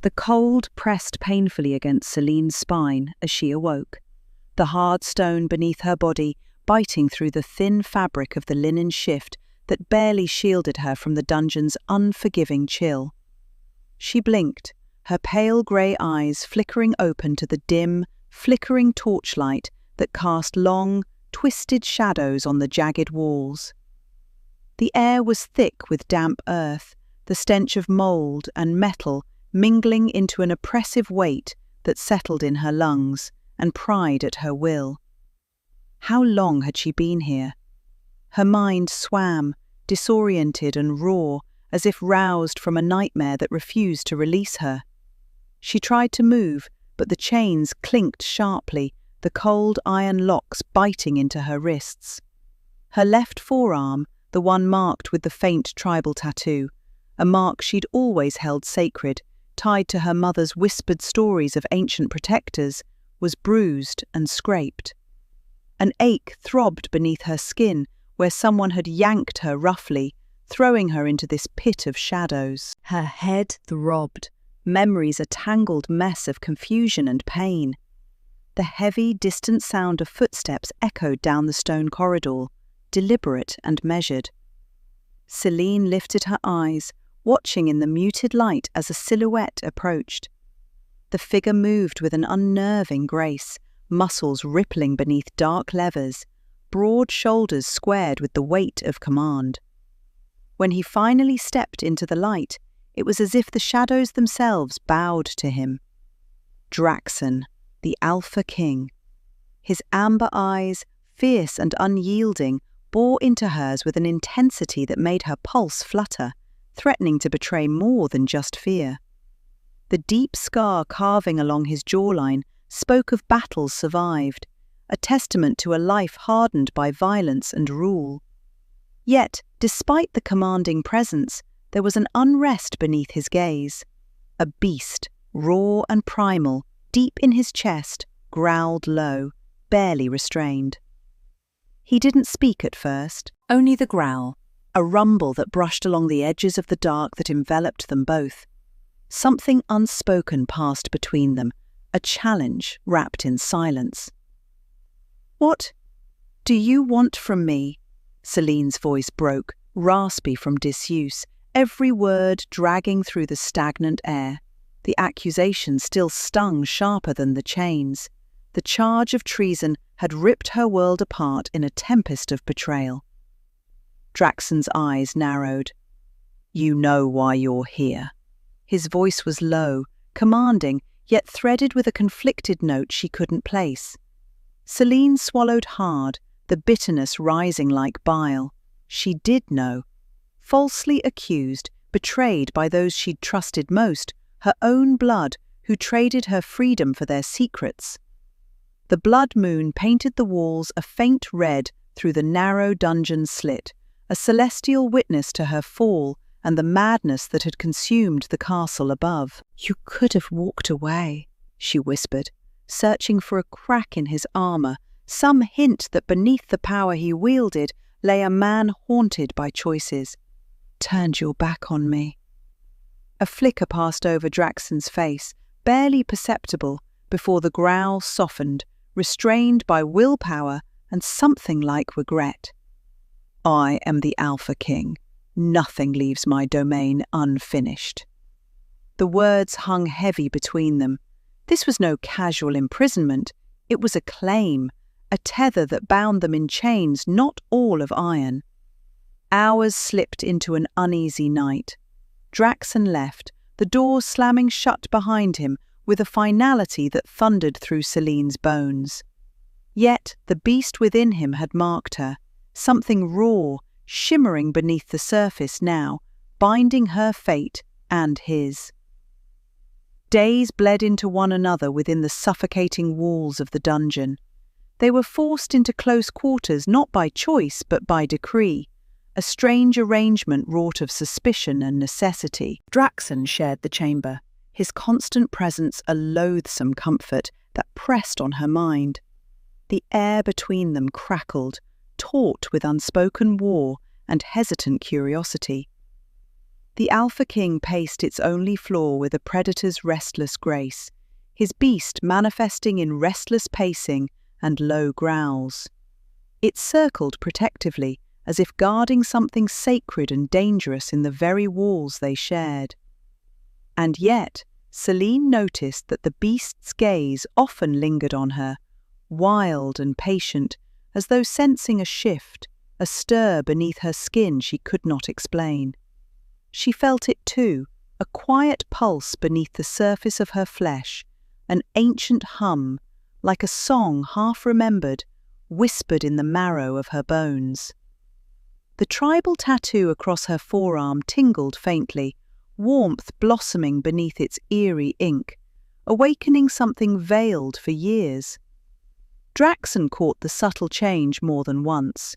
The cold pressed painfully against Celine's spine as she awoke, the hard stone beneath her body biting through the thin fabric of the linen shift that barely shielded her from the dungeon's unforgiving chill. She blinked, her pale grey eyes flickering open to the dim, flickering torchlight that cast long, twisted shadows on the jagged walls. The air was thick with damp earth, the stench of mould and metal mingling into an oppressive weight that settled in her lungs and pried at her will. How long had she been here? Her mind swam, disoriented and raw, as if roused from a nightmare that refused to release her. She tried to move, but the chains clinked sharply, the cold iron locks biting into her wrists. Her left forearm, the one marked with the faint tribal tattoo, a mark she'd always held sacred, tied to her mother's whispered stories of ancient protectors, was bruised and scraped. An ache throbbed beneath her skin where someone had yanked her roughly, throwing her into this pit of shadows. Her head throbbed, memories a tangled mess of confusion and pain. The heavy, distant sound of footsteps echoed down the stone corridor, deliberate and measured. Celine lifted her eyes, watching in the muted light as a silhouette approached. The figure moved with an unnerving grace, muscles rippling beneath dark levers, broad shoulders squared with the weight of command. When he finally stepped into the light, it was as if the shadows themselves bowed to him. Draxon, the Alpha King. His amber eyes, fierce and unyielding, bore into hers with an intensity that made her pulse flutter, threatening to betray more than just fear. The deep scar carving along his jawline spoke of battles survived, a testament to a life hardened by violence and rule. Yet, despite the commanding presence, there was an unrest beneath his gaze. A beast, raw and primal, deep in his chest, growled low, barely restrained. He didn't speak at first, only the growl, a rumble that brushed along the edges of the dark that enveloped them both. Something unspoken passed between them, a challenge wrapped in silence. "What do you want from me?" Celine's voice broke, raspy from disuse, every word dragging through the stagnant air. The accusation still stung sharper than the chains. The charge of treason had ripped her world apart in a tempest of betrayal. Draxon's eyes narrowed. "You know why you're here." His voice was low, commanding, yet threaded with a conflicted note she couldn't place. Celine swallowed hard, the bitterness rising like bile. She did know. Falsely accused, betrayed by those she'd trusted most, her own blood, who traded her freedom for their secrets. The blood moon painted the walls a faint red through the narrow dungeon slit, a celestial witness to her fall and the madness that had consumed the castle above. "You could have walked away," she whispered, searching for a crack in his armor, some hint that beneath the power he wielded lay a man haunted by choices. "Turned your back on me." A flicker passed over Draxon's face, barely perceptible, before the growl softened, restrained by willpower and something like regret. "I am the Alpha King. Nothing leaves my domain unfinished." The words hung heavy between them. This was no casual imprisonment. It was a claim, a tether that bound them in chains not all of iron. Hours slipped into an uneasy night. Draxon left, the door slamming shut behind him with a finality that thundered through Celine's bones. Yet the beast within him had marked her, something raw, shimmering beneath the surface now, binding her fate and his. Days bled into one another within the suffocating walls of the dungeon. They were forced into close quarters not by choice but by decree, a strange arrangement wrought of suspicion and necessity. Draxon shared the chamber, his constant presence a loathsome comfort that pressed on her mind. The air between them crackled, taut with unspoken war and hesitant curiosity. The Alpha King paced its only floor with a predator's restless grace, his beast manifesting in restless pacing and low growls. It circled protectively, as if guarding something sacred and dangerous in the very walls they shared. And yet, Selene noticed that the beast's gaze often lingered on her, wild and patient, as though sensing a shift, a stir beneath her skin she could not explain. She felt it too, a quiet pulse beneath the surface of her flesh, an ancient hum, like a song half-remembered, whispered in the marrow of her bones. The tribal tattoo across her forearm tingled faintly, warmth blossoming beneath its eerie ink, awakening something veiled for years. Draxon caught the subtle change more than once.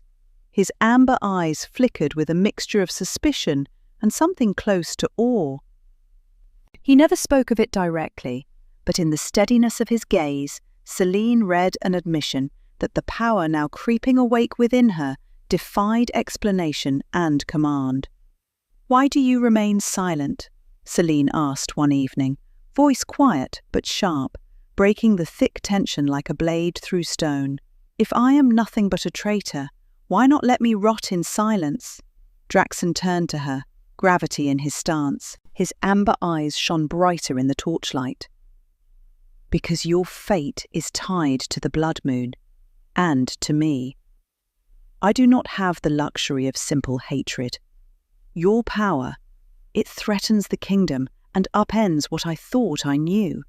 His amber eyes flickered with a mixture of suspicion and something close to awe. He never spoke of it directly, but in the steadiness of his gaze, Selene read an admission that the power now creeping awake within her defied explanation and command. "Why do you remain silent?" Selene asked one evening, voice quiet but sharp, breaking the thick tension like a blade through stone. "If I am nothing but a traitor, why not let me rot in silence?" Draxon turned to her, gravity in his stance. His amber eyes shone brighter in the torchlight. "Because your fate is tied to the blood moon, and to me. I do not have the luxury of simple hatred. Your power, it threatens the kingdom and upends what I thought I knew."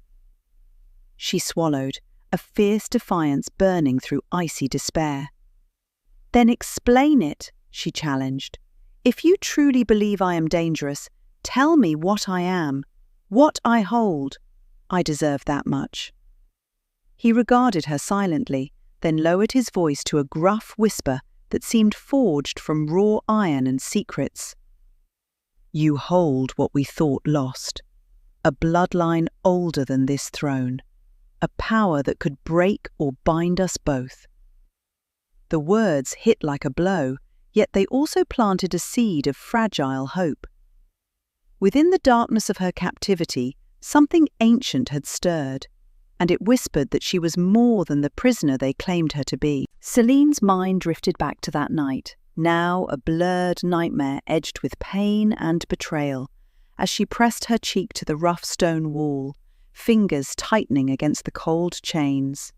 She swallowed, a fierce defiance burning through icy despair. "Then explain it," she challenged. "If you truly believe I am dangerous, tell me what I am, what I hold. I deserve that much." He regarded her silently, then lowered his voice to a gruff whisper that seemed forged from raw iron and secrets. "You hold what we thought lost, a bloodline older than this throne, a power that could break or bind us both." The words hit like a blow, yet they also planted a seed of fragile hope. Within the darkness of her captivity, something ancient had stirred, and it whispered that she was more than the prisoner they claimed her to be. Selene's mind drifted back to that night, now a blurred nightmare edged with pain and betrayal, as she pressed her cheek to the rough stone wall, fingers tightening against the cold chains.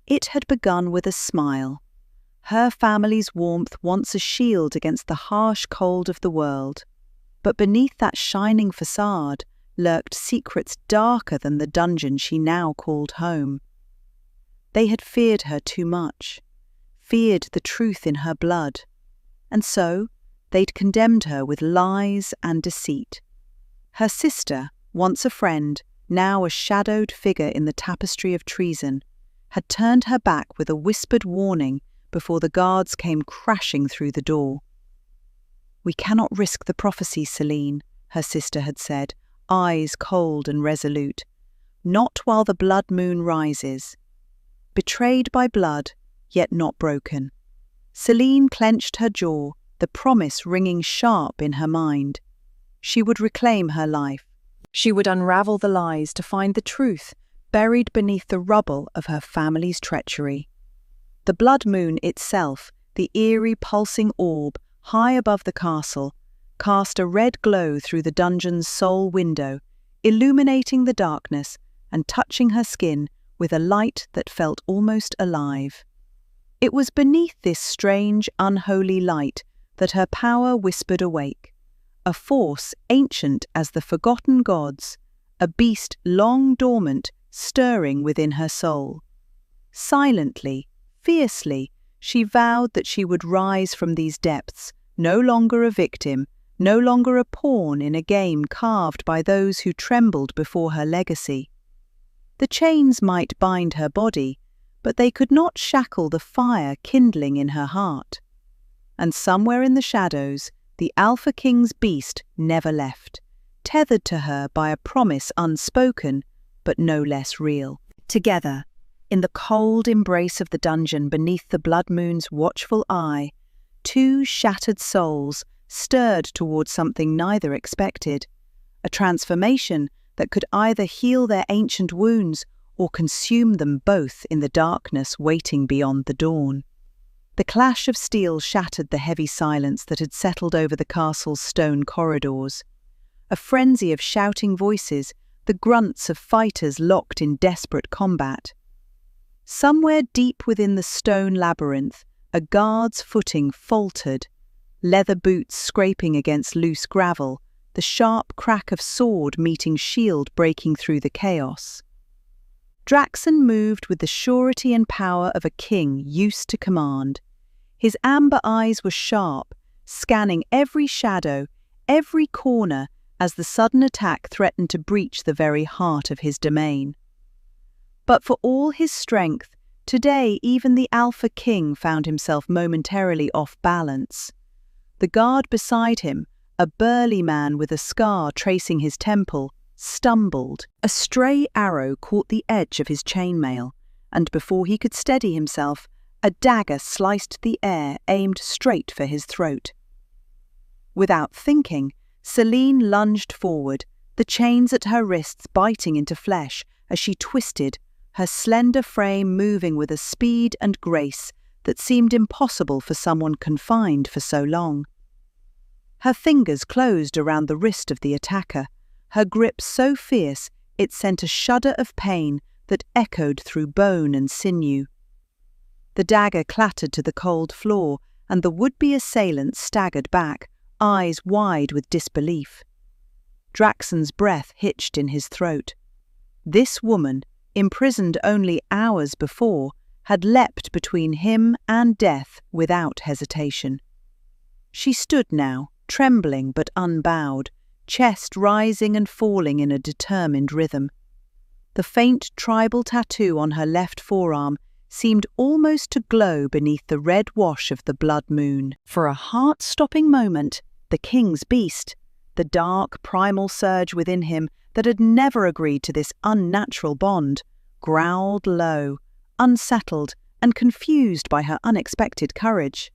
It had begun with a smile, her family's warmth once a shield against the harsh cold of the world. But beneath that shining facade lurked secrets darker than the dungeon she now called home. They had feared her too much, feared the truth in her blood, and so they'd condemned her with lies and deceit. Her sister, once a friend, now a shadowed figure in the tapestry of treason, had turned her back with a whispered warning before the guards came crashing through the door. "We cannot risk the prophecy, Selene," her sister had said, eyes cold and resolute. "Not while the blood moon rises." Betrayed by blood, yet not broken. Selene clenched her jaw, the promise ringing sharp in her mind. She would reclaim her life. She would unravel the lies to find the truth buried beneath the rubble of her family's treachery. The blood moon itself, the eerie pulsing orb high above the castle, cast a red glow through the dungeon's sole window, illuminating the darkness and touching her skin with a light that felt almost alive. It was beneath this strange, unholy light that her power whispered awake, a force ancient as the forgotten gods, a beast long dormant stirring within her soul. Silently, fiercely, she vowed that she would rise from these depths, no longer a victim, no longer a pawn in a game carved by those who trembled before her legacy. The chains might bind her body, but they could not shackle the fire kindling in her heart. And somewhere in the shadows, the Alpha King's beast never left, tethered to her by a promise unspoken, but no less real. Together, in the cold embrace of the dungeon beneath the blood moon's watchful eye, two shattered souls stirred towards something neither expected, a transformation that could either heal their ancient wounds or consume them both in the darkness waiting beyond the dawn. The clash of steel shattered the heavy silence that had settled over the castle's stone corridors. A frenzy of shouting voices, the grunts of fighters locked in desperate combat. Somewhere deep within the stone labyrinth, a guard's footing faltered, leather boots scraping against loose gravel, the sharp crack of sword meeting shield breaking through the chaos. Draxon moved with the surety and power of a king used to command. His amber eyes were sharp, scanning every shadow, every corner, as the sudden attack threatened to breach the very heart of his domain. But for all his strength, today even the Alpha King found himself momentarily off balance. The guard beside him, a burly man with a scar tracing his temple, stumbled. A stray arrow caught the edge of his chainmail, and before he could steady himself, a dagger sliced the air, aimed straight for his throat. Without thinking, Selene lunged forward, the chains at her wrists biting into flesh as she twisted, her slender frame moving with a speed and grace that seemed impossible for someone confined for so long. Her fingers closed around the wrist of the attacker, her grip so fierce it sent a shudder of pain that echoed through bone and sinew. The dagger clattered to the cold floor, and the would-be assailant staggered back, eyes wide with disbelief. Draxon's breath hitched in his throat. This woman, imprisoned only hours before, had leapt between him and death without hesitation. She stood now, trembling but unbowed, chest rising and falling in a determined rhythm. The faint tribal tattoo on her left forearm seemed almost to glow beneath the red wash of the blood moon. For a heart-stopping moment, the king's beast, the dark primal surge within him that had never agreed to this unnatural bond, growled low, unsettled and confused by her unexpected courage.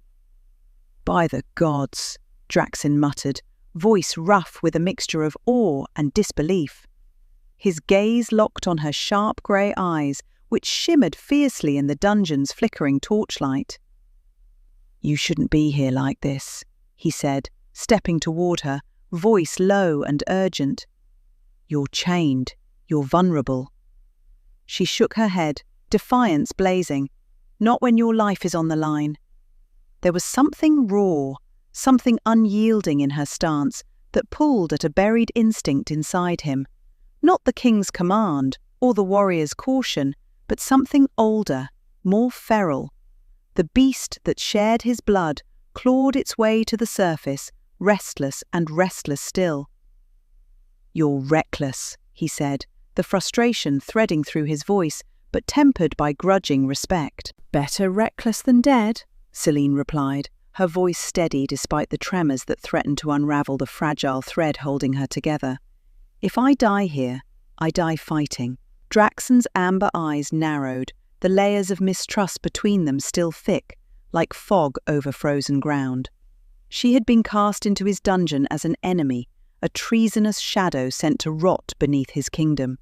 "By the gods," Draxon muttered, voice rough with a mixture of awe and disbelief. His gaze locked on her sharp grey eyes, which shimmered fiercely in the dungeon's flickering torchlight. "You shouldn't be here like this," he said, stepping toward her, voice low and urgent. "You're chained. You're vulnerable." She shook her head, defiance blazing. "Not when your life is on the line." There was something raw, something unyielding in her stance that pulled at a buried instinct inside him. Not the king's command or the warrior's caution, but something older, more feral. The beast that shared his blood clawed its way to the surface, restless and restless still. "You're reckless," he said, the frustration threading through his voice, but tempered by grudging respect. "Better reckless than dead," Selene replied, her voice steady despite the tremors that threatened to unravel the fragile thread holding her together. "If I die here, I die fighting." Draxon's amber eyes narrowed, the layers of mistrust between them still thick, like fog over frozen ground. She had been cast into his dungeon as an enemy, a treasonous shadow sent to rot beneath his kingdom.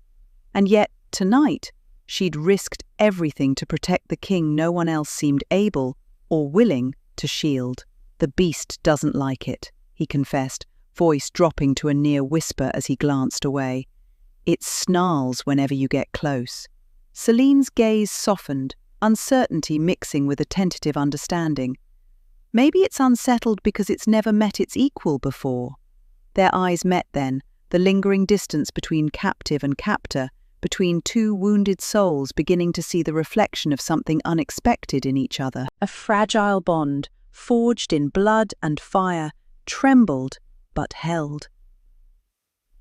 And yet, tonight, she'd risked everything to protect the king no one else seemed able or willing to shield. "The beast doesn't like it," he confessed, voice dropping to a near whisper as he glanced away. "It snarls whenever you get close." Selene's gaze softened, uncertainty mixing with a tentative understanding. Maybe it's unsettled because it's never met its equal before. Their eyes met then, the lingering distance between captive and captor, between two wounded souls beginning to see the reflection of something unexpected in each other. A fragile bond, forged in blood and fire, trembled but held.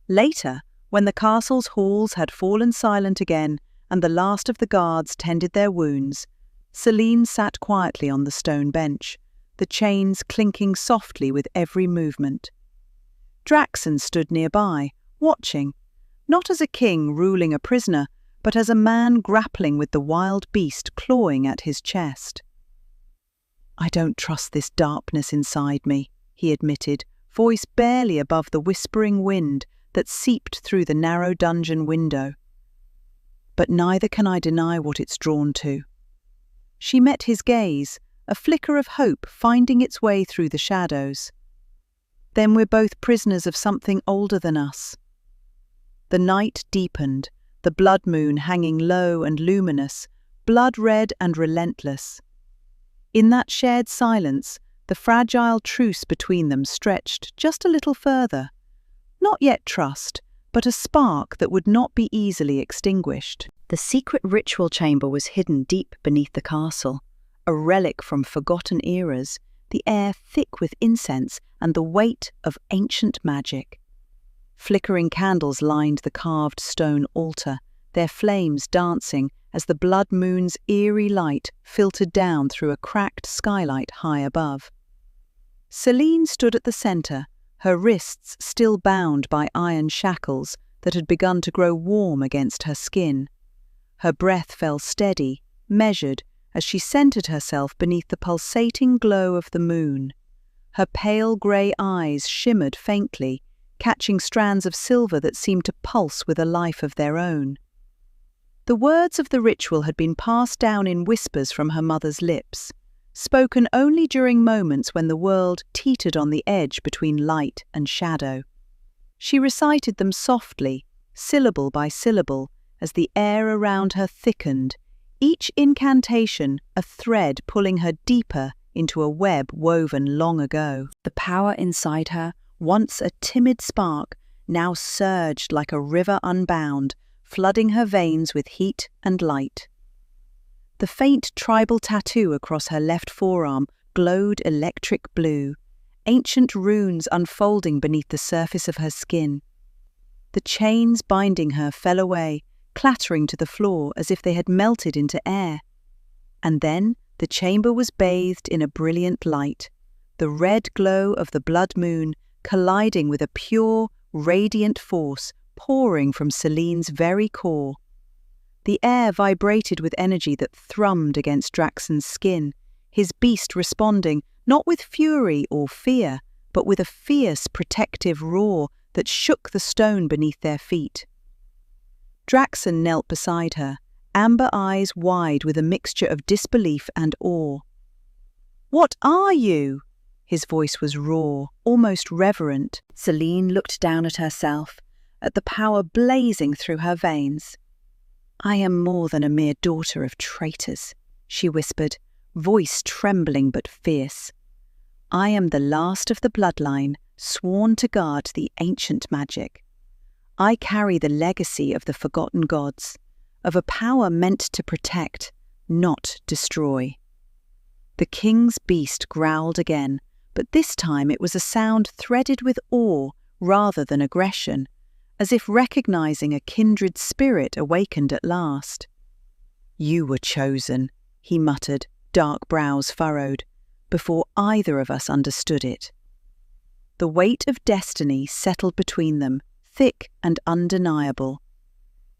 Later, when the castle's halls had fallen silent again and the last of the guards tended their wounds, Selene sat quietly on the stone bench, the chains clinking softly with every movement. Draxon stood nearby, watching, not as a king ruling a prisoner, but as a man grappling with the wild beast clawing at his chest. "I don't trust this darkness inside me," he admitted, voice barely above the whispering wind that seeped through the narrow dungeon window. "But neither can I deny what it's drawn to." She met his gaze, a flicker of hope finding its way through the shadows. "Then we're both prisoners of something older than us." The night deepened, the blood moon hanging low and luminous, blood-red and relentless. In that shared silence, the fragile truce between them stretched just a little further. Not yet trust, but a spark that would not be easily extinguished. The secret ritual chamber was hidden deep beneath the castle, a relic from forgotten eras, the air thick with incense and the weight of ancient magic. Flickering candles lined the carved stone altar, their flames dancing as the blood moon's eerie light filtered down through a cracked skylight high above. Celine stood at the center, her wrists still bound by iron shackles that had begun to grow warm against her skin. Her breath fell steady, measured, as she centered herself beneath the pulsating glow of the moon. Her pale grey eyes shimmered faintly, catching strands of silver that seemed to pulse with a life of their own. The words of the ritual had been passed down in whispers from her mother's lips, spoken only during moments when the world teetered on the edge between light and shadow. She recited them softly, syllable by syllable, as the air around her thickened, each incantation a thread pulling her deeper into a web woven long ago. The power inside her, once a timid spark, now surged like a river unbound, flooding her veins with heat and light. The faint tribal tattoo across her left forearm glowed electric blue, ancient runes unfolding beneath the surface of her skin. The chains binding her fell away, clattering to the floor as if they had melted into air. And then the chamber was bathed in a brilliant light, the red glow of the blood moon colliding with a pure, radiant force pouring from Celine's very core. The air vibrated with energy that thrummed against Draxon's skin, his beast responding not with fury or fear, but with a fierce protective roar that shook the stone beneath their feet. Draxon knelt beside her, amber eyes wide with a mixture of disbelief and awe. "What are you?" His voice was raw, almost reverent. Celine looked down at herself, at the power blazing through her veins. "I am more than a mere daughter of traitors," she whispered, voice trembling but fierce. "I am the last of the bloodline, sworn to guard the ancient magic. I carry the legacy of the forgotten gods, of a power meant to protect, not destroy." The king's beast growled again, but this time it was a sound threaded with awe rather than aggression, as if recognizing a kindred spirit awakened at last. "You were chosen," he muttered, dark brows furrowed, "before either of us understood it." The weight of destiny settled between them, thick and undeniable.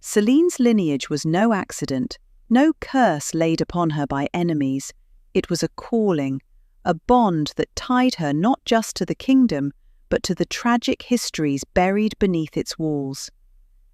Celine's lineage was no accident, no curse laid upon her by enemies. It was a calling, a bond that tied her not just to the kingdom, but to the tragic histories buried beneath its walls.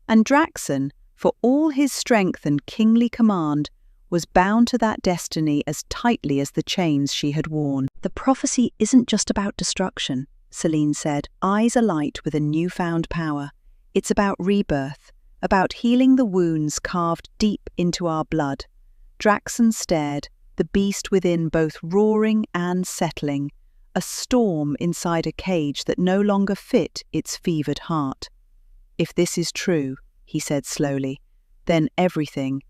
And Draxon, for all his strength and kingly command, was bound to that destiny as tightly as the chains she had worn. "The prophecy isn't just about destruction," Celine said, eyes alight with a newfound power. "It's about rebirth, about healing the wounds carved deep into our blood." Draxon stared, the beast within both roaring and settling, a storm inside a cage that no longer fit its fevered heart. "If this is true," he said slowly, "then everything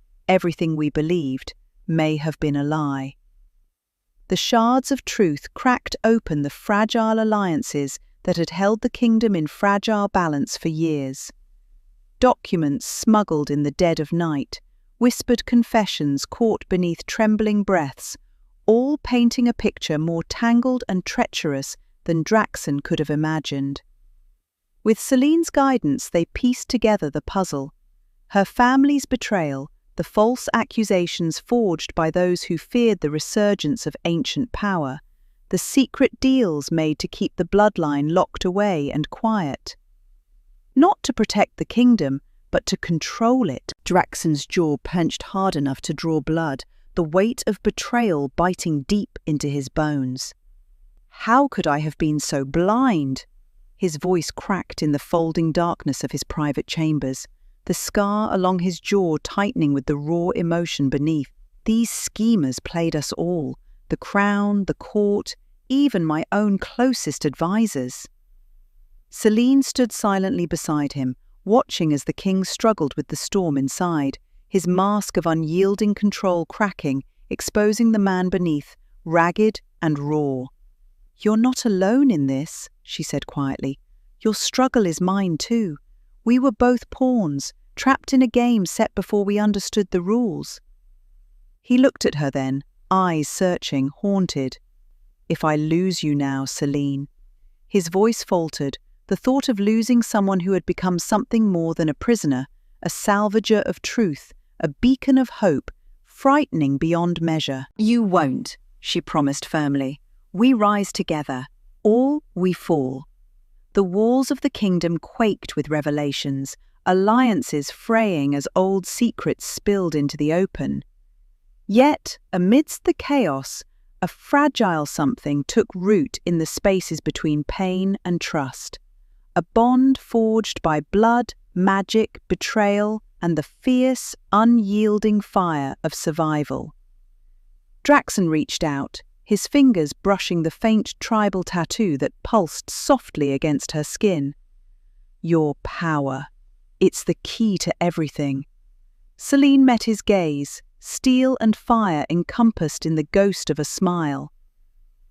we believed, may have been a lie." The shards of truth cracked open the fragile alliances that had held the kingdom in fragile balance for years. Documents smuggled in the dead of night, whispered confessions caught beneath trembling breaths, all painting a picture more tangled and treacherous than Draxon could have imagined. With Celine's guidance, they pieced together the puzzle. Her family's betrayal, the false accusations forged by those who feared the resurgence of ancient power, the secret deals made to keep the bloodline locked away and quiet. Not to protect the kingdom, but to control it. Draxon's jaw punched hard enough to draw blood, the weight of betrayal biting deep into his bones. How could I have been so blind? His voice cracked in the folding darkness of his private chambers, the scar along his jaw tightening with the raw emotion beneath. These schemers played us all, the crown, the court, even my own closest advisors. Selene stood silently beside him, watching as the king struggled with the storm inside, his mask of unyielding control cracking, exposing the man beneath, ragged and raw. "You're not alone in this," she said quietly. "Your struggle is mine too. We were both pawns, trapped in a game set before we understood the rules." He looked at her then, eyes searching, haunted. "If I lose you now, Selene." His voice faltered, the thought of losing someone who had become something more than a prisoner, a salvager of truth, a beacon of hope, frightening beyond measure. "You won't," she promised firmly. "We rise together. All we fall." The walls of the kingdom quaked with revelations, alliances fraying as old secrets spilled into the open. Yet, amidst the chaos, a fragile something took root in the spaces between pain and trust. A bond forged by blood, magic, betrayal, and the fierce, unyielding fire of survival. Draxon reached out, his fingers brushing the faint tribal tattoo that pulsed softly against her skin. "Your power. It's the key to everything." Selene met his gaze, steel and fire encompassed in the ghost of a smile.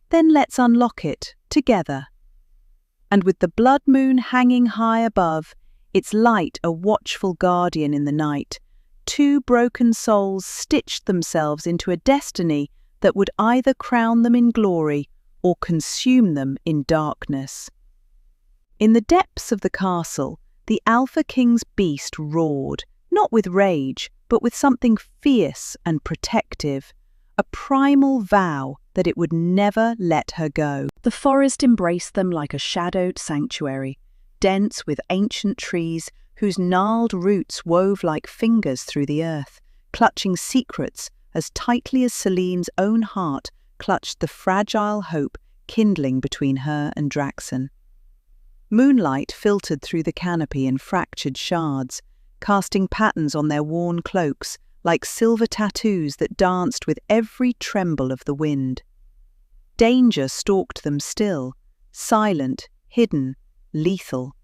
"Then let's unlock it, together." And with the blood moon hanging high above, its light a watchful guardian in the night, two broken souls stitched themselves into a destiny that would either crown them in glory or consume them in darkness. In the depths of the castle, the Alpha King's beast roared, not with rage, but with something fierce and protective, a primal vow that it would never let her go. The forest embraced them like a shadowed sanctuary, dense with ancient trees whose gnarled roots wove like fingers through the earth, clutching secrets as tightly as Selene's own heart clutched the fragile hope kindling between her and Draxon. Moonlight filtered through the canopy in fractured shards, casting patterns on their worn cloaks like silver tattoos that danced with every tremble of the wind. Danger stalked them still, silent, hidden, lethal.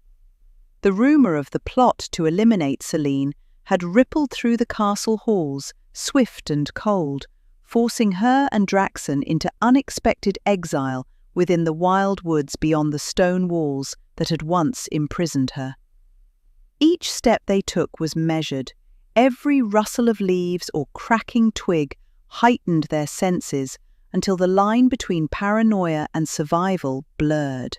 The rumour of the plot to eliminate Selene had rippled through the castle halls, swift and cold, forcing her and Draxon into unexpected exile within the wild woods beyond the stone walls that had once imprisoned her. Each step they took was measured. Every rustle of leaves or cracking twig heightened their senses until the line between paranoia and survival blurred.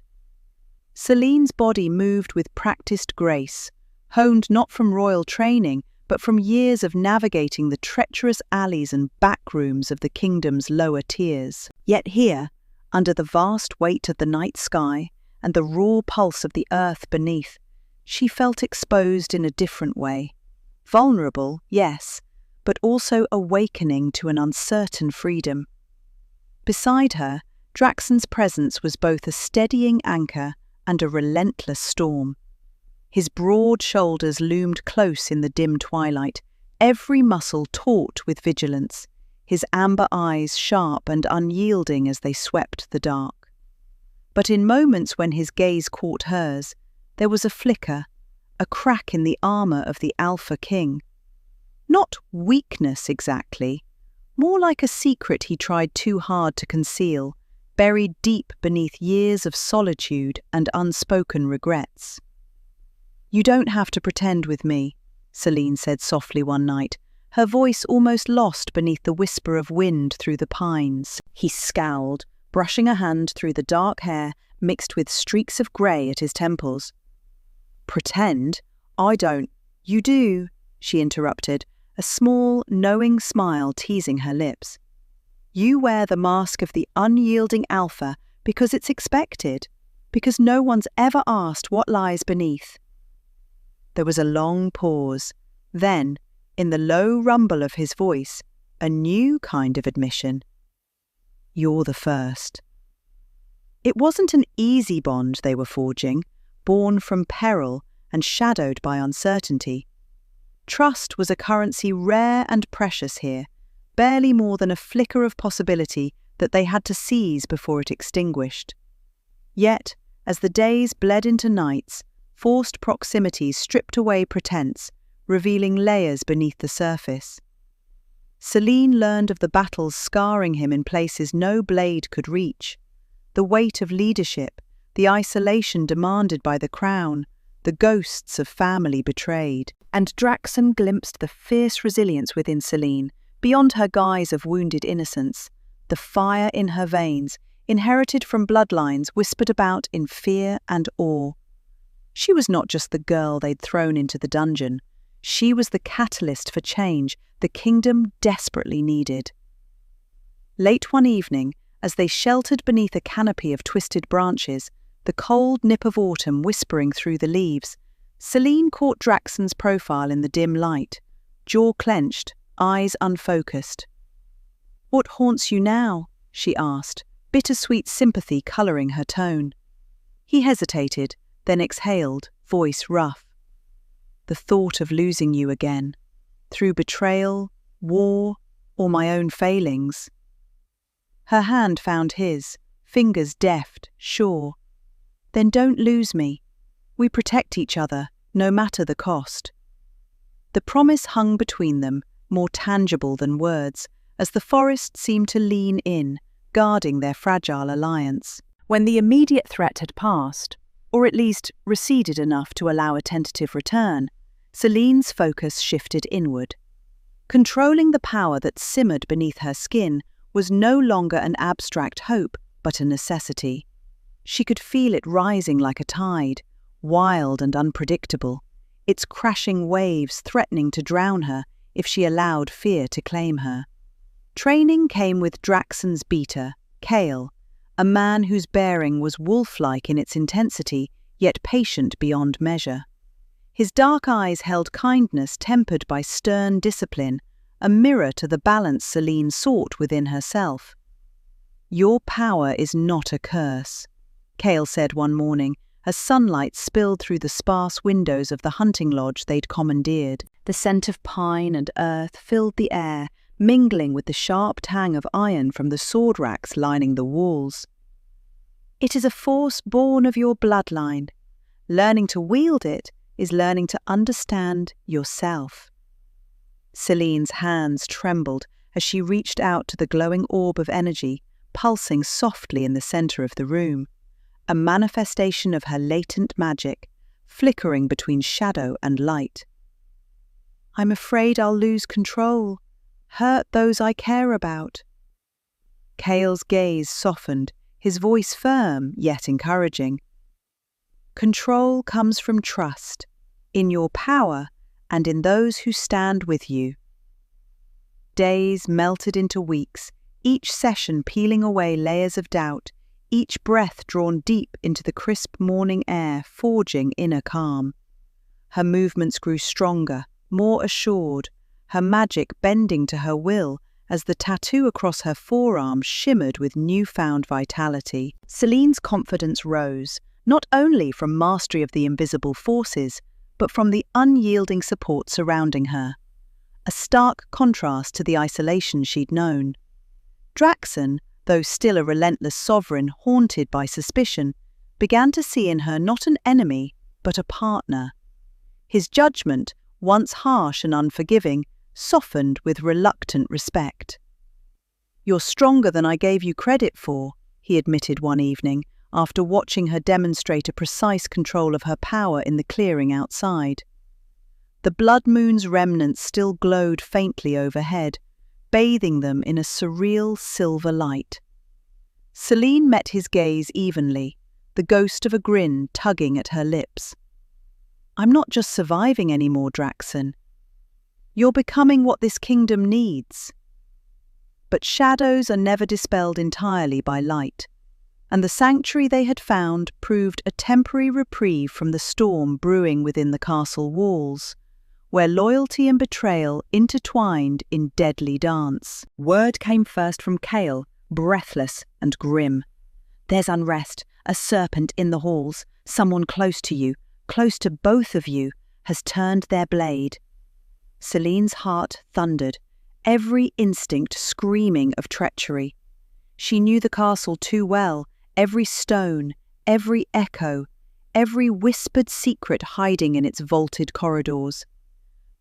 Selene's body moved with practiced grace, honed not from royal training, but from years of navigating the treacherous alleys and backrooms of the kingdom's lower tiers. Yet here, under the vast weight of the night sky and the raw pulse of the earth beneath, she felt exposed in a different way. Vulnerable, yes, but also awakening to an uncertain freedom. Beside her, Draxon's presence was both a steadying anchor and a relentless storm. His broad shoulders loomed close in the dim twilight, every muscle taut with vigilance, his amber eyes sharp and unyielding as they swept the dark. But in moments when his gaze caught hers, there was a flicker, a crack in the armour of the Alpha King. Not weakness exactly, more like a secret he tried too hard to conceal, buried deep beneath years of solitude and unspoken regrets. "You don't have to pretend with me," Selene said softly one night, her voice almost lost beneath the whisper of wind through the pines. He scowled, brushing a hand through the dark hair mixed with streaks of grey at his temples. "Pretend? I don't." "You do," she interrupted, a small, knowing smile teasing her lips. You wear the mask of the unyielding alpha because it's expected, because no one's ever asked what lies beneath. There was a long pause. Then, in the low rumble of his voice, a new kind of admission. You're the first. It wasn't an easy bond they were forging, born from peril and shadowed by uncertainty. Trust was a currency rare and precious here, barely more than a flicker of possibility that they had to seize before it extinguished. Yet, as the days bled into nights, forced proximities stripped away pretense, revealing layers beneath the surface. Celine learned of the battles scarring him in places no blade could reach. The weight of leadership, the isolation demanded by the crown, the ghosts of family betrayed. And Draxon glimpsed the fierce resilience within Celine, beyond her guise of wounded innocence, the fire in her veins, inherited from bloodlines whispered about in fear and awe. She was not just the girl they'd thrown into the dungeon. She was the catalyst for change the kingdom desperately needed. Late one evening, as they sheltered beneath a canopy of twisted branches, the cold nip of autumn whispering through the leaves, Celine caught Draxon's profile in the dim light, jaw clenched, eyes unfocused. "What haunts you now?" she asked, bittersweet sympathy colouring her tone. He hesitated, then exhaled, voice rough. "The thought of losing you again, through betrayal, war, or my own failings." Her hand found his, fingers deft, sure. "Then don't lose me. We protect each other, no matter the cost." The promise hung between them, more tangible than words, as the forest seemed to lean in, guarding their fragile alliance. When the immediate threat had passed, or at least receded enough to allow a tentative return, Celine's focus shifted inward. Controlling the power that simmered beneath her skin was no longer an abstract hope, but a necessity. She could feel it rising like a tide, wild and unpredictable, its crashing waves threatening to drown her if she allowed fear to claim her. Training came with Draxon's beater, Kale, a man whose bearing was wolf-like in its intensity, yet patient beyond measure. His dark eyes held kindness tempered by stern discipline, a mirror to the balance Celine sought within herself. "Your power is not a curse," Kale said one morning, as sunlight spilled through the sparse windows of the hunting lodge they'd commandeered. The scent of pine and earth filled the air, mingling with the sharp tang of iron from the sword racks lining the walls. "It is a force born of your bloodline. Learning to wield it is learning to understand yourself." Celine's hands trembled as she reached out to the glowing orb of energy, pulsing softly in the center of the room, a manifestation of her latent magic, flickering between shadow and light. "I'm afraid I'll lose control, hurt those I care about." Kale's gaze softened, his voice firm yet encouraging. "Control comes from trust, in your power and in those who stand with you." Days melted into weeks, each session peeling away layers of doubt, each breath drawn deep into the crisp morning air, forging inner calm. Her movements grew stronger, more assured, her magic bending to her will as the tattoo across her forearm shimmered with newfound vitality. Celine's confidence rose, not only from mastery of the invisible forces, but from the unyielding support surrounding her, a stark contrast to the isolation she'd known. Draxon, though still a relentless sovereign haunted by suspicion, began to see in her not an enemy, but a partner. His judgment, once harsh and unforgiving, softened with reluctant respect. "You're stronger than I gave you credit for," he admitted one evening, after watching her demonstrate a precise control of her power in the clearing outside. The blood moon's remnants still glowed faintly overhead, bathing them in a surreal silver light. Celine met his gaze evenly, the ghost of a grin tugging at her lips. "I'm not just surviving anymore, Draxon. You're becoming what this kingdom needs." but shadows are never dispelled entirely by light, and the sanctuary they had found proved a temporary reprieve from the storm brewing within the castle walls, where loyalty and betrayal intertwined in deadly dance. Word came first from Kale, breathless and grim. "There's unrest, a serpent in the halls, someone close to you, close to both of you, has turned their blade." Celine's heart thundered, every instinct screaming of treachery. She knew the castle too well, every stone, every echo, every whispered secret hiding in its vaulted corridors.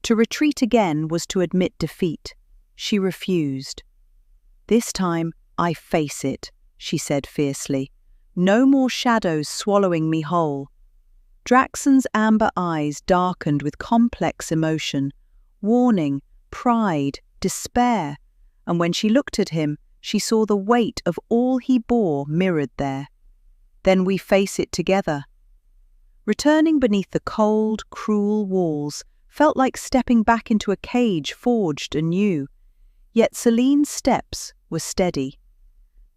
To retreat again was to admit defeat. She refused. "This time, I face it," she said fiercely. "No more shadows swallowing me whole." Draxon's amber eyes darkened with complex emotion, warning, pride, despair, and when she looked at him, she saw the weight of all he bore mirrored there. "Then we face it together." Returning beneath the cold, cruel walls felt like stepping back into a cage forged anew, yet Celine's steps were steady.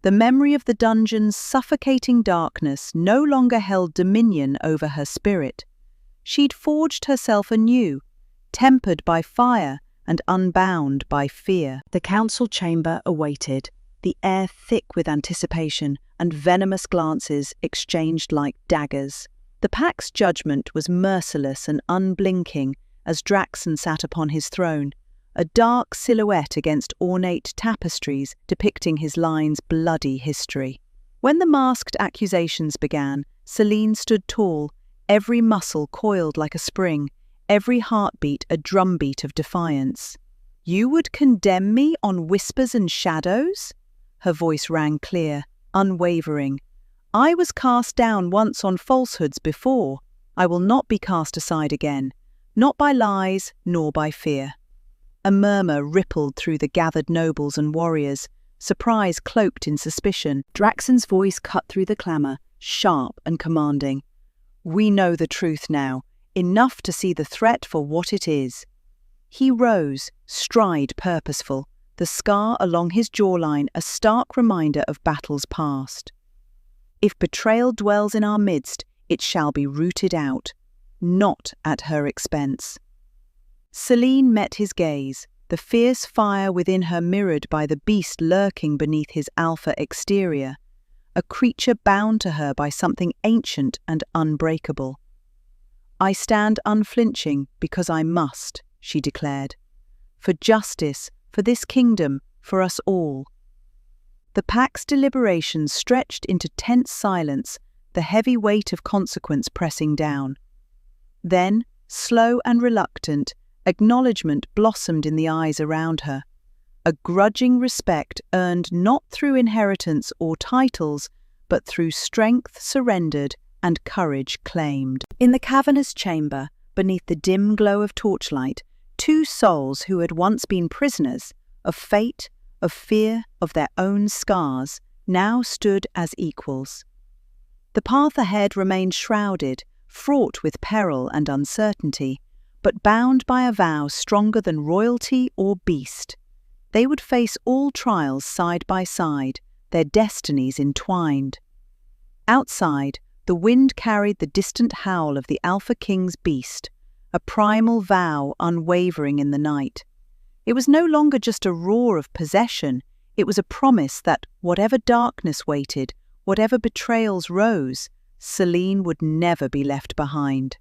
The memory of the dungeon's suffocating darkness no longer held dominion over her spirit. She'd forged herself anew, tempered by fire and unbound by fear. The council chamber awaited, the air thick with anticipation, and venomous glances exchanged like daggers. The pack's judgment was merciless and unblinking as Draxon sat upon his throne, a dark silhouette against ornate tapestries depicting his line's bloody history. When the masked accusations began, Celine stood tall, every muscle coiled like a spring, every heartbeat a drumbeat of defiance. "You would condemn me on whispers and shadows?" Her voice rang clear, unwavering. "I was cast down once on falsehoods before. I will not be cast aside again, not by lies nor by fear." A murmur rippled through the gathered nobles and warriors, surprise cloaked in suspicion. Draxon's voice cut through the clamour, sharp and commanding. "We know the truth now, enough to see the threat for what it is." He rose, stride purposeful, the scar along his jawline a stark reminder of battles past. "If betrayal dwells in our midst, it shall be rooted out, not at her expense." Celine met his gaze, the fierce fire within her mirrored by the beast lurking beneath his alpha exterior, a creature bound to her by something ancient and unbreakable. "I stand unflinching because I must," she declared. "For justice, for this kingdom, for us all." The pack's deliberations stretched into tense silence, the heavy weight of consequence pressing down. Then, slow and reluctant, acknowledgement blossomed in the eyes around her, a grudging respect earned not through inheritance or titles, but through strength surrendered and courage claimed. In the cavernous chamber, beneath the dim glow of torchlight, two souls who had once been prisoners, of fate, of fear, of their own scars, now stood as equals. The path ahead remained shrouded, fraught with peril and uncertainty, but bound by a vow stronger than royalty or beast. They would face all trials side by side, their destinies entwined. Outside, the wind carried the distant howl of the Alpha King's beast, a primal vow unwavering in the night. It was no longer just a roar of possession, it was a promise that, whatever darkness waited, whatever betrayals rose, Celine would never be left behind.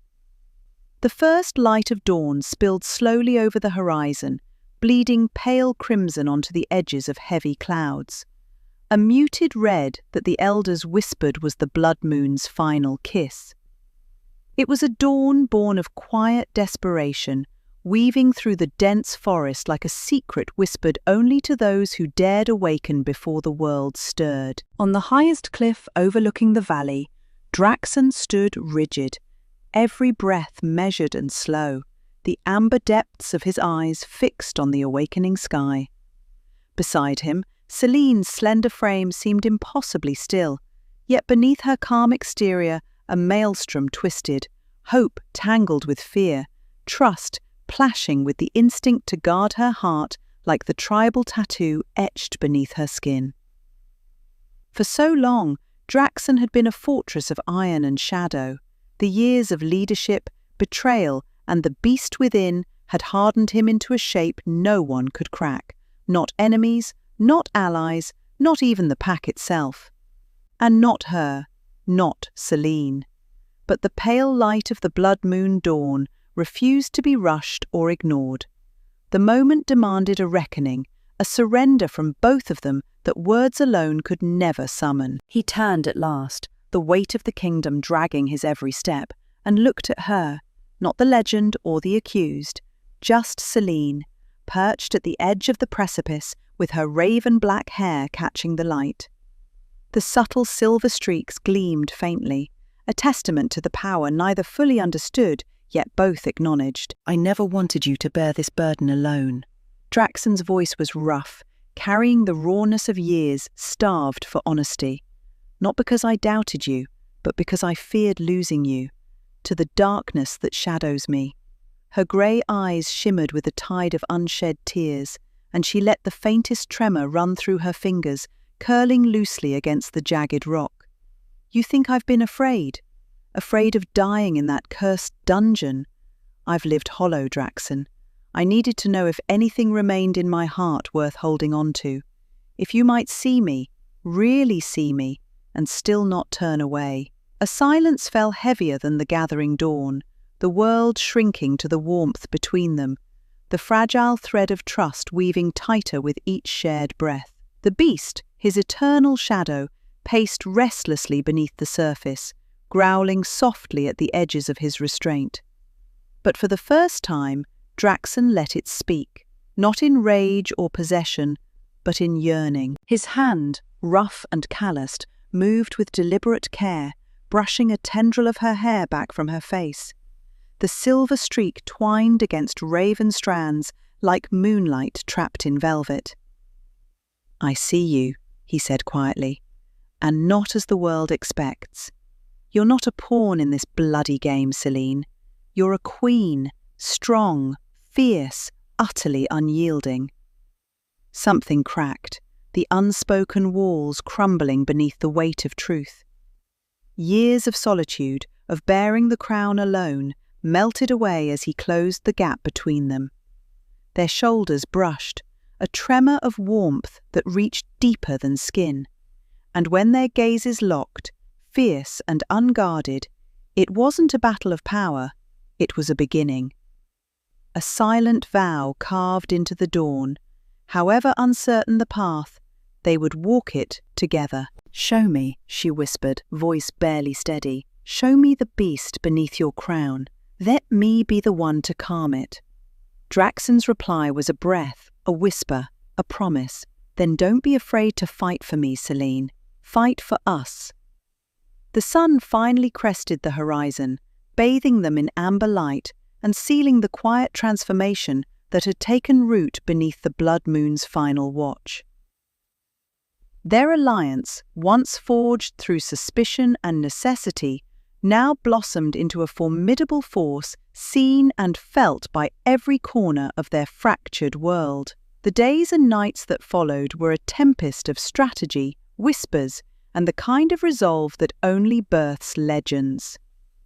The first light of dawn spilled slowly over the horizon, bleeding pale crimson onto the edges of heavy clouds. A muted red that the elders whispered was the blood moon's final kiss. It was a dawn born of quiet desperation, weaving through the dense forest like a secret whispered only to those who dared awaken before the world stirred. On the highest cliff overlooking the valley, Draxon stood rigid, every breath measured and slow, the amber depths of his eyes fixed on the awakening sky. Beside him, Celine's slender frame seemed impossibly still, yet beneath her calm exterior a maelstrom twisted, hope tangled with fear, trust plashing with the instinct to guard her heart like the tribal tattoo etched beneath her skin. For so long, Draxon had been a fortress of iron and shadow. The years of leadership, betrayal, and the beast within had hardened him into a shape no one could crack. Not enemies, not allies, not even the pack itself. And not her, not Selene. But the pale light of the blood moon dawn refused to be rushed or ignored. The moment demanded a reckoning, a surrender from both of them that words alone could never summon. He turned at last, the weight of the kingdom dragging his every step, and looked at her, not the legend or the accused, just Selene, perched at the edge of the precipice with her raven-black hair catching the light. The subtle silver streaks gleamed faintly, a testament to the power neither fully understood yet both acknowledged. "I never wanted you to bear this burden alone." Draxon's voice was rough, carrying the rawness of years starved for honesty. "Not because I doubted you, but because I feared losing you, to the darkness that shadows me." Her grey eyes shimmered with a tide of unshed tears, and she let the faintest tremor run through her fingers, curling loosely against the jagged rock. "You think I've been afraid? Afraid of dying in that cursed dungeon? I've lived hollow, Draxon. I needed to know if anything remained in my heart worth holding on to. If you might see me, really see me, and still not turn away." A silence fell heavier than the gathering dawn, the world shrinking to the warmth between them, the fragile thread of trust weaving tighter with each shared breath. The beast, his eternal shadow, paced restlessly beneath the surface, growling softly at the edges of his restraint. But for the first time, Draxon let it speak, not in rage or possession, but in yearning. His hand, rough and calloused, moved with deliberate care, brushing a tendril of her hair back from her face. The silver streak twined against raven strands like moonlight trapped in velvet. "I see you," he said quietly, "and not as the world expects. You're not a pawn in this bloody game, Selene. You're a queen, strong, fierce, utterly unyielding." Something cracked, the unspoken walls crumbling beneath the weight of truth. Years of solitude, of bearing the crown alone, melted away as he closed the gap between them. Their shoulders brushed, a tremor of warmth that reached deeper than skin. And when their gazes locked, fierce and unguarded, it wasn't a battle of power, it was a beginning. A silent vow carved into the dawn. However uncertain the path, they would walk it together. "Show me," she whispered, voice barely steady. "Show me the beast beneath your crown. Let me be the one to calm it." Draxon's reply was a breath, a whisper, a promise. "Then don't be afraid to fight for me, Selene. Fight for us." The sun finally crested the horizon, bathing them in amber light and sealing the quiet transformation that had taken root beneath the blood moon's final watch. Their alliance, once forged through suspicion and necessity, now blossomed into a formidable force seen and felt by every corner of their fractured world. The days and nights that followed were a tempest of strategy, whispers, and the kind of resolve that only births legends.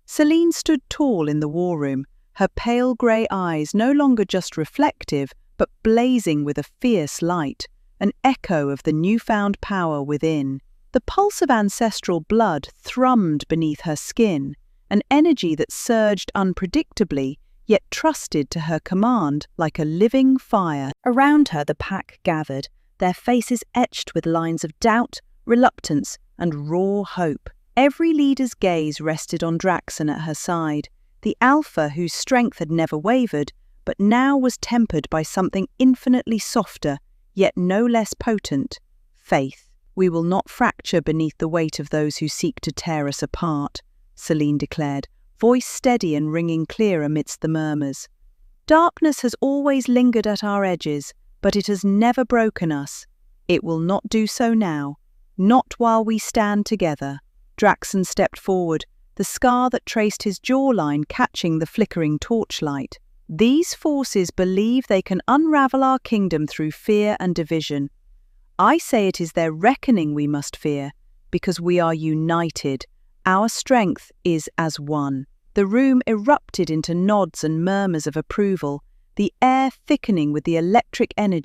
Selene stood tall in the war room, her pale grey eyes no longer just reflective, but blazing with a fierce light, an echo of the newfound power within. The pulse of ancestral blood thrummed beneath her skin, an energy that surged unpredictably, yet trusted to her command like a living fire. Around her the pack gathered, their faces etched with lines of doubt, reluctance, and raw hope. Every leader's gaze rested on Draxon at her side, the alpha whose strength had never wavered, but now was tempered by something infinitely softer, yet no less potent: faith. "We will not fracture beneath the weight of those who seek to tear us apart," Selene declared, voice steady and ringing clear amidst the murmurs. "Darkness has always lingered at our edges, but it has never broken us. It will not do so now, not while we stand together." Draxon stepped forward, the scar that traced his jawline catching the flickering torchlight. These forces believe they can unravel our kingdom through fear and division. I say it is their reckoning we must fear, because we are united. Our strength is as one. The room erupted into nods and murmurs of approval, the air thickening with the electric energy